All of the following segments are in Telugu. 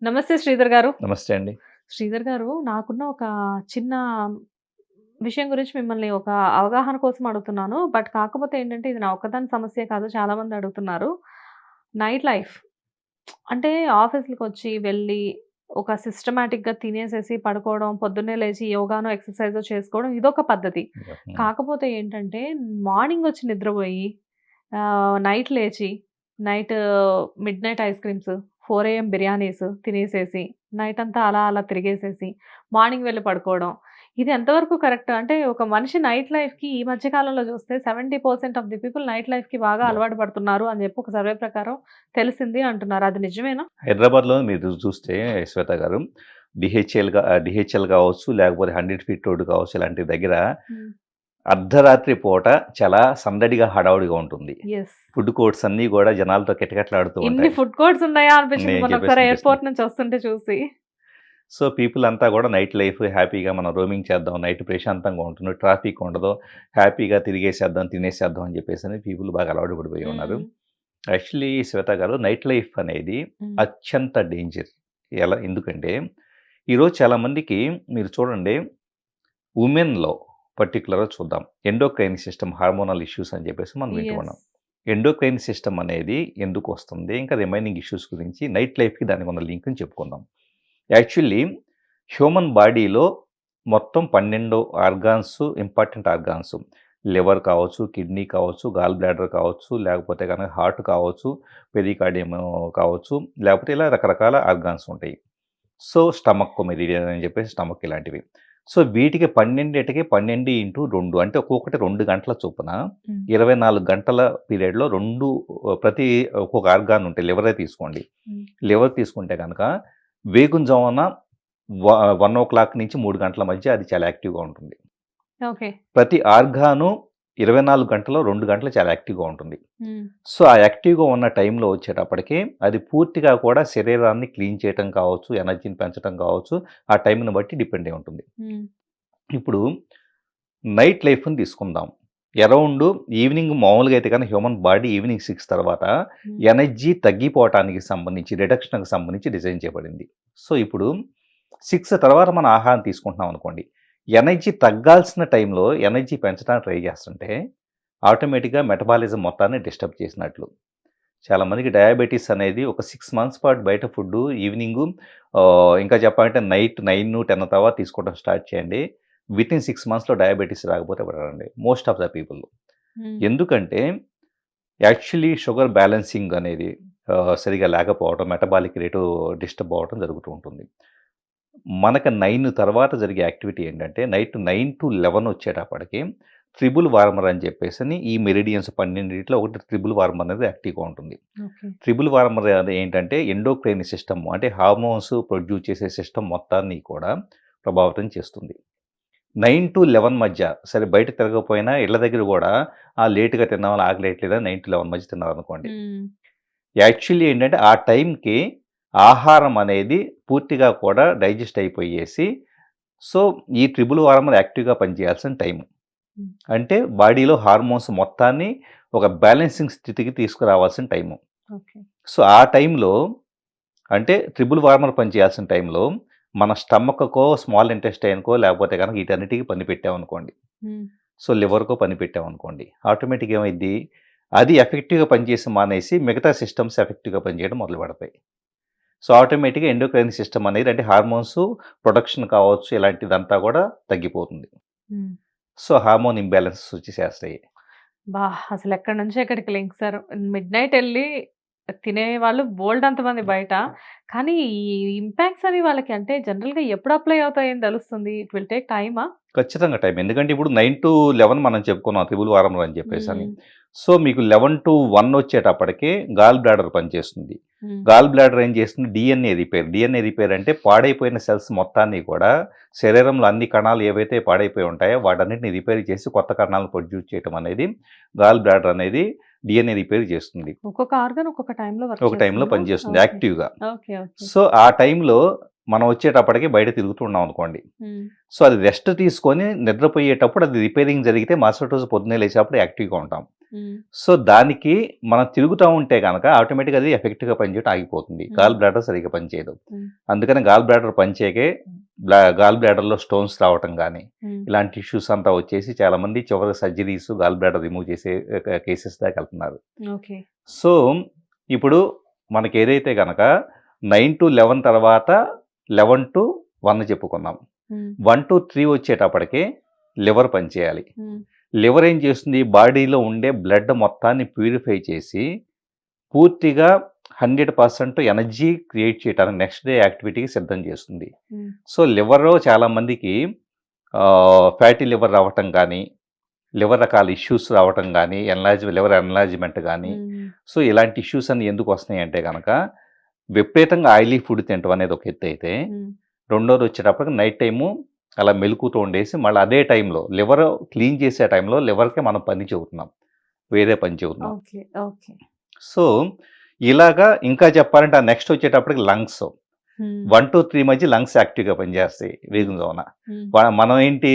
నమస్తే శ్రీధర్ గారు. నమస్తే అండి. శ్రీధర్ గారు, నాకున్న ఒక చిన్న విషయం గురించి మిమ్మల్ని ఒక అవగాహన కోసం అడుగుతున్నాను. కాకపోతే ఏంటంటే ఇది నా ఒక్కదాని సమస్యే కాదు. చాలామంది అడుగుతున్నారు. నైట్ లైఫ్ అంటే ఆఫీస్‌లకొచ్చి వెళ్ళి ఒక సిస్టమాటిక్‌గా తినేసేసి పడుకోవడం, పొద్దున్నే లేచి యోగానో, ఎక్సర్‌సైజో చేసుకోవడం ఇదొక పద్ధతి. హ్మ్. కాకపోతే ఏంటంటే మార్నింగ్ వచ్చి నిద్రపోయి నైట్ లేచి night midnight ice creams, 4 AM biryanis తినేసేసి నైట్ అంతా అలా అలా తిరిగేసేసి మార్నింగ్ వెళ్లి పడుకోవడం. ఇది ఎంతవరకు కరెక్ట్? అంటే ఒక మనిషి నైట్ లైఫ్‌కి ఈ మధ్య కాలంలో చూస్తే 70% ఆఫ్ ది పీపుల్ నైట్ లైఫ్‌కి బాగా యాహ్! అలవాటు పడుతున్నారు అని చెప్పి ఒక సర్వే ప్రకారం తెలిసింది అంటున్నారు. అది నిజమేనా? హైదరాబాద్‌లో మీరు చూస్తే శ్వేత గారు డీహెచ్ఎల్ కావచ్చు, లేకపోతే 100 ఫీట్ రోడ్ కావచ్చు, ఇలాంటి దగ్గర హ్మ్. అర్ధరాత్రి పూట చాలా సందడిగా, హడావుడిగా ఉంటుంది. యెస్. ఫుడ్ కోర్ట్స్ అన్నీ గూడా జనాలతో కిటకిటలాడుతూ ఇన్ని ఉంటాయి. ఫుడ్ కోర్ట్స్ ఉన్నాయా అనిపించింది నేను మొన్న ఒకసారి చెప్పేసనిపిస్తుంది. ఎయిర్‌పోర్ట్ నుంచి వస్తుంటే చూసి. సో, పీపుల్ అంతా గూడా నైట్ లైఫ్ హ్యాపీగా మనం రోమింగ్ చేద్దాం, నైట్ ప్రశాంతంగా ఉంటుంది, ట్రాఫిక్ ఉండదు, హ్యాపీగా తిరిగేసేద్దాం, తినేసేద్దాం అని చెప్పేసని పీపుల్ బాగా అలవాటు పడిపోయి ఉన్నారు. హ్మ్. యాక్చువల్లీ శ్వేత గారు, నైట్ లైఫ్ అనేది హ్మ్. అత్యంత డేంజర్. ఎందుకంటే ఈరోజు చాలామందికి మీరు చూడండి, ఉమెన్‌లో పర్టిక్యులర్‌గా చూద్దాం. ఎండోక్రైన్ సిస్టమ్ హార్మోనల్ ఇష్యూస్ అని చెప్పేసి మనం వింటూ యెస్. ఉన్నాం. ఎండోక్రైన్ సిస్టమ్ అనేది ఎందుకొస్తుంది? ఇంకా రిమైనింగ్ ఇష్యూస్ గురించి నైట్ లైఫ్‌కి దానికి ఉన్న లింక్‌ని చెప్పుకుందాం. యాక్చువల్లీ హ్యూమన్ బాడీలో మొత్తం 12 ఆర్గాన్స్, ఇంపార్టెంట్ ఆర్గాన్స్. లివర్ కావచ్చు, కిడ్నీ కావచ్చు, గాల్ బ్లాడర్ కావచ్చు, లేకపోతే గనక హార్ట్ కావచ్చు, పెరికార్డియం కావచ్చు, లేకపోతే ఇలా రకరకాల ఆర్గాన్స్ ఉంటాయి. సో, స్టమక్ మెరిడియన్ అని చెప్పేసి స్టమక్ ఇలాంటివి. సో, వీటికి 12 అంటే ఒక్కొక్కటి 2 గంటల చొప్పున హ్మ్. 24 గంటల పీరియడ్‌లో 2 ప్రతి ఒక్కొక్క ఆర్గాన్ ఉంటాయి. లివరే తీసుకోండి. హ్మ్. లివర్ తీసుకుంటే గనక వేకువజామున వ 1:00 నుంచి 3 గంటల మధ్య అది చాలా యాక్టివ్‌గా ఉంటుంది. ఓకే. ప్రతి ఆర్గాను 24 గంటల్లో 2 గంటలు చాలా యాక్టివ్‌గా ఉంటుంది. హ్మ్. సో, ఆ యాక్టివ్‌గా ఉన్న టైంలో వచ్చేటప్పటికి అది పూర్తిగా కూడా శరీరాన్ని క్లీన్ చేయటం కావచ్చు, ఎనర్జీని పెంచడం కావచ్చు, ఆ టైంని బట్టి డిపెండ్ అయి ఉంటుంది. హ్మ్. ఇప్పుడు నైట్ లైఫ్‌ని తీసుకుందాం. అరౌండ్ ఈవినింగ్ మామూలుగా అయితే గనుక హ్యూమన్ బాడీ ఈవినింగ్ 6 తర్వాత హ్మ్. ఎనర్జీ తగ్గిపోవటానికి సంబంధించి, రిడక్షన్‌కి సంబంధించి డిజైన్ చేయబడింది. సో, ఇప్పుడు 6 తర్వాత మనం ఆహారం తీసుకుంటున్నాం అనుకోండి. ఎనర్జీ తగ్గాల్సిన టైంలో ఎనర్జీ పెంచడానికి ట్రై చేస్తుంటే ఆటోమేటిక్‌గా మెటబాలిజం మొత్తాన్ని డిస్టర్బ్ చేసినట్లు. చాలామందికి డయాబెటిస్ అనేది ఒక 6 మంత్స్ పాటు బయట ఫుడ్డు ఈవినింగు ఇంకా చెప్పాలంటే నైట్ 9, 10 తర్వాత తీసుకోవడం స్టార్ట్ చేయండి. వితిన్ 6 మంత్స్‌లో డయాబెటిస్ రాకపోతే పడరండి మోస్ట్ ఆఫ్ ద పీపుల్. హ్మ్. ఎందుకంటే యాక్చువల్లీ షుగర్ బ్యాలెన్సింగ్ అనేది సరిగ్గా లేకపోవడం, మెటబాలిక్ రేటు డిస్టర్బ్ అవ్వడం జరుగుతూ ఉంటుంది. మనకు 9 తర్వాత జరిగే యాక్టివిటీ ఏంటంటే నైట్ 9-11 వచ్చేటప్పటికి ట్రిపుల్ వార్మర్ అని చెప్పేసని ఈ మెరిడియన్స్ 12 ఒకటి ట్రిపుల్ వార్మర్ అనేది యాక్టివ్‌గా ఉంటుంది. ఓకే. ట్రిపుల్ వార్మర్ అది ఏంటంటే ఎండోక్రైన్ సిస్టమ్ అంటే హార్మోన్స్ ప్రొడ్యూస్ చేసే సిస్టమ్ మొత్తాన్ని కూడా ప్రభావితం చేస్తుంది. 9-11 మధ్య సరే బయట తిరగకపోయినా ఇళ్ళ దగ్గర గూడా లేట్‌గా తిన్నాం ఆకలేయట్లేదని 9-11 మధ్య తిన్నారనుకోండి. హ్మ్. యాక్చువల్లీ ఏంటంటే ఆ టైంకి ఆహారం అనేది పూర్తిగా కూడా డైజెస్ట్ అయిపోయేసి సో, ఈ ట్రిపుల్ హార్మోన్ యాక్టివ్‌గా పనిచేయాల్సిన టైము. హ్మ్. అంటే బాడీలో హార్మోన్స్ మొత్తాన్ని ఒక బ్యాలెన్సింగ్ స్థితికి తీసుకురావాల్సిన టైము. ఓకే. సో, ఆ టైంలో అంటే ట్రిపుల్ వార్మర్ పనిచేయాల్సిన టైంలో మన స్టమక్‌కో, స్మాల్ ఇంటెస్టైన్‌కో లేకపోతే గనక వీటన్నిటికి పని పెట్టామనుకోండి. హ్మ్. సో, లివర్‌కో పని పెట్టామనుకోండి. ఆటోమేటిక్‌గా ఏమైద్ది? అది ఎఫెక్టివ్‌గా పనిచేసి మానేసి మిగతా సిస్టమ్స్ ఎఫెక్టివ్‌గా పనిచేయడం మొదలుపెడతాయి. సో, ఆటోమేటిక్‌గా ఎండోక్రైన్ సిస్టమ్ అనేది అంటే హార్మోన్స్ ప్రొడక్షన్ కావచ్చు ఇలాంటిదంతా కూడా తగ్గిపోతుంది. హ్మ్. సో, హార్మోన్ ఇంబాలెన్సెస్ వచ్చేసేస్తాయి. అసలెక్కడి నుంచి ఎక్కడికి లింక్ సార్. మిడ్‌నైట్ ఎళ్లి తినేవాళ్ళు బోలెడంత మంది బయట. కానీ ఈ ఇంపాక్ట్స్ అవి వాళ్ళకి అంటే జనరల్‌గా ఎప్పుడు అప్లై అవుతాయని తెలుస్తుంది? ఇట్ విల్ టేక్ టైమా? ఖచ్చితంగా టైం. ఎందుకంటే ఇప్పుడు 9-11 మనం చెప్పుకున్నాం త్రిబుల్ వారములు అని చెప్పేసని. హ్మ్. సో, మీకు 11-1 వచ్చేటప్పటికి గాల్ బ్లాడర్ పనిచేస్తుంది. హ్మ్. గాల్ బ్లాడర్ ఏం చేస్తుంది? DNA repair. డీఎన్ఏ రిపేర్ అంటే పాడైపోయిన సెల్స్ మొత్తాన్ని కూడా శరీరంలో అన్ని కణాలు ఏవైతే పాడైపోయి ఉంటాయో వాటన్నిటిని రిపేర్ చేసి కొత్త కణాలను ప్రొడ్యూస్ చేయటం అనేది గాల్ బ్లాడర్ అనేది డీఎన్ఏ రిపేర్ చేస్తుంది. ఒక్కొక్క ఆర్గాన్ ఒక్కొక్క టైంలో వర్క్ ఒక టైంలో చేస్తుందా? పనిచేస్తుంది ఓకే. యాక్టివ్‌గా. ఓకే. ఓకే. సో, ఆ టైంలో మనం వచ్చేటప్పటికి బయట తిరుగుతున్నాం అనుకోండి. హ్మ్. సో, అది రెస్ట్ తీసుకొని నిద్రపోయేటప్పుడు అది రిపేరింగ్ జరిగితే మరుసటి రోజు పొద్దున్నే లేచేటప్పుడు యాక్టివ్‌గా ఉంటాం. హ్మ్. సో, దానికి మనం తిరుగుతా ఉంటే గనక ఆటోమేటిక్‌గా అది ఎఫెక్టివ్‌గా పనిచేయడం ఆగిపోతుంది. గాల్ బ్లాడర్ సరిగ్గా పనిచేయదు. హ్మ్. అందుకని గాల్ బ్లాడర్ పనిచేయకే గాల్ బ్లాడర్‌లో స్టోన్స్ రావటం గానీ, హ్మ్. ఇలాంటి ఇష్యూస్ అంతా వచ్చేసి చాలామంది చివరికి సర్జరీస్, గాల్ బ్లాడర్ రిమూవ్ చేసే కేసెస్ దాకా వెళ్తున్నారు. ఓకే. సో, ఇప్పుడు మనకేదైతే గనక 9-11 తర్వాత 11-1 చెప్పుకున్నాం. హ్మ్. 1-3 వచ్చేటప్పటికి లివర్ పనిచేయాలి. హ్మ్. లివర్ ఏం చేస్తుంది? బాడీలో ఉండే బ్లడ్ మొత్తాన్ని ప్యూరిఫై చేసి, పూర్తిగా 100% ఎనర్జీ క్రియేట్ చేయడానికి నెక్స్ట్ డే యాక్టివిటీకి సిద్ధం చేస్తుంది. హ్మ్. సో, లివర్‌లో చాలామందికి ఫ్యాటీ లివర్ రావటం గానీ, లివర్ రకాల ఇష్యూస్ రావటం గానీ, లివర్ ఎన్లార్జ్‌మెంట్ గానీ, హ్మ్. సో, ఇలాంటి ఇష్యూస్ అన్నీ ఎందుకొస్తున్నాయి అంటే గనక, విపరీతంగా ఆయిలీ ఫుడ్ తినటం అనేది ఒక ఎత్తయితే, హ్మ్. రెండోది వచ్చేటప్పటికి నైట్ టైము అలా మెలుకువతో ఉండేసి, మళ్ళీ అదే టైంలో లివర్ క్లీన్ చేసే టైంలో లివర్‌కే మనం పని చెబుతున్నాం. వేరే పని చెబుతున్నాం. ఓకే. ఓకే. సో, ఇలాగా ఇంకా చెప్పాలంటే ఆ నెక్స్ట్ వచ్చేటప్పటికి లంగ్స్. హ్మ్. 1-3 మధ్య లంగ్స్ యాక్టివ్‌గా పనిచేస్తాయి వేగుజామున. హ్మ్. మనం ఏంటి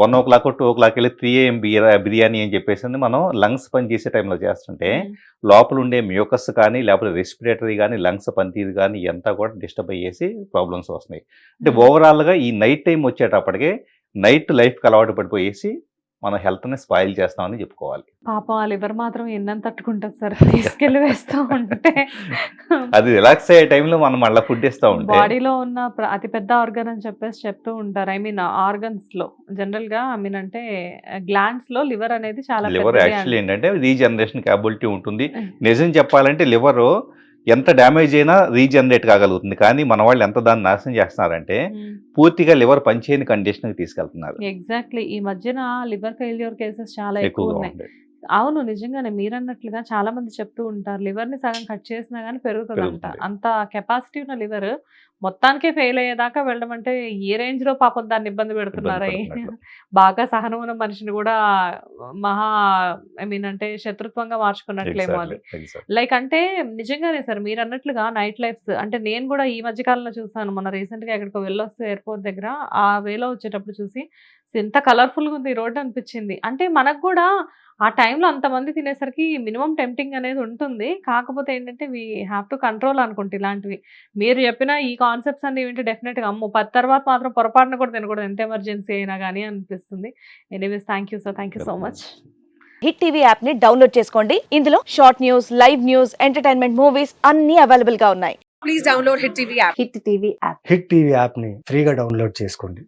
1:00, 2:00 వెళ్ళి 3 AM బిర్యానీ అని చెప్పేసని మనం లంగ్స్ పనిచేసే టైంలో చేస్తుంటే, హ్మ్. లోపల ఉండే మ్యూకస్ కానీ, లేకపోతే రెస్పిరేటరీ గానీ, లంగ్స్ పనితీరు గానీ ఇయంతా కూడా డిస్టర్బ్ అయ్యేసి ప్రాబ్లమ్స్ వస్తున్నాయి. అంటే హ్మ్. ఓవరాల్‌గా ఈ నైట్ టైమ్ వచ్చేటప్పటికి నైట్ లైఫ్‌కి అలవాటు పడిపోయేసి, మన హెల్త్‌ని స్పాయిల్ చేస్తామని చెప్పుకోవాలి. పాపం ఆ లివర్ మాత్రం ఎన్నని తట్టుకుంటది సార్ తీసుకెళ్ళి వేస్తూ ఉంటే. అది రిలాక్స్ అయ్యే టైంలో మనం మళ్ళా ఫుడ్ ఇస్తా ఉంటే బాడీలో ఉన్న అతి పెద్ద ఆర్గాన్ అని చెప్పేసి చెప్తూ ఉంటారు. ఐ మీన్ ఆర్గన్స్‌లో జనరల్‌గా ఐ మీన్ అంటే గ్లాండ్స్‌లో లివర్ అనేది చాలా లివర్ పెద్దది యాక్చువల్లీ అండి. ఏంటంటే రీజనరేషన్ క్యాపబిలిటీ ఉంటుంది. నిజం చెప్పాలంటే లివరు ఎంత డ్యామేజ్ అయినా రీజనరేట్ కాగలుగుతుంది. కానీ మన వాళ్ళు ఎంత దాన్ని నాశనం చేస్తున్నారంటే హ్మ్. పూర్తిగా లివర్ పనిచేయని కండిషన్‌కి తీసుకెళ్తున్నారు. ఎగ్జాక్ట్‌లీ. ఈ మధ్యన లివర్ ఫెయిల్యూర్ కేసెస్ చాలా ఎక్కువగా ఎక్కువున్నాయి. ఉంటాయి. అవును. నిజంగానే మీరన్నట్లుగా చాలా మంది చెప్తూ ఉంటారు. లివర్‌ని సగం కట్ చేసినా గాని పెరుగుతదంట. పెరుగుతుంది. అంత కెపాసిటీ ఉన్న లివర్ మొత్తానికే ఫెయిల్ అయ్యేదాకా వెళ్ళడం అంటే ఏ రేంజ్‌లో పాపం దాన్ని ఇబ్బంది ఇబ్బంది పెడుతున్నారో. పడుతున్నట్లు. బాగా సహనం ఉన్న మనిషిని గూడా మహా ఐ మీన్ అంటే శత్రుత్వంగా మార్చుకున్నట్లేమో ఎగ్జాక్ట్‌లీ. అది. ఎగ్జాక్ట్‌లీ. లైక్ అంటే నిజంగానే సార్ మీరన్నట్లుగా నైట్ లైఫ్స్ అంటే నేను గూడా ఈ మధ్య కాలంలో చూసాను. మొన్న రీసెంట్‌గా ఎక్కడికో వెళ్ళొస్తే ఎయిర్‌పోర్ట్ దగ్గర ఆ వేలో వచ్చేటప్పుడు చూసి ఎంత కలర్‌ఫుల్‌గా ఉంది ఈ రోడ్ అనిపిచ్చింది. అంటే మనకు గూడా ఆ టైంలో అంతమంది తినేసరికి మినిమమ్ టెంప్టింగ్ అనేది ఉంటుంది. కాకపోతే ఏంటంటే వి హావ్ టు కంట్రోల్ అనుకుంటా ఇలాంటివి. మీరు చెప్పిన ఈ కాన్సెప్ట్స్ అన్నీ వింటే డెఫినిట్‌గా అమ్మో! 10 తర్వాత మాత్రం పొరపాటున కూడా తినకూడదు. ఎంత ఎమర్జెన్సీ అయినా గాని అనిపిస్తుంది. Anyways thank you sir. Thank you so much. Hit TV app ని డౌన్లోడ్ చేసుకోండి. ఇందులో short news, live news, entertainment movies అన్ని అవైలబుల్ గా ఉన్నాయి. Please download Hit TV app. Hit TV app. Hit TV యాప్ని ఫ్రీగా డౌన్లోడ్ చేసుకోండి.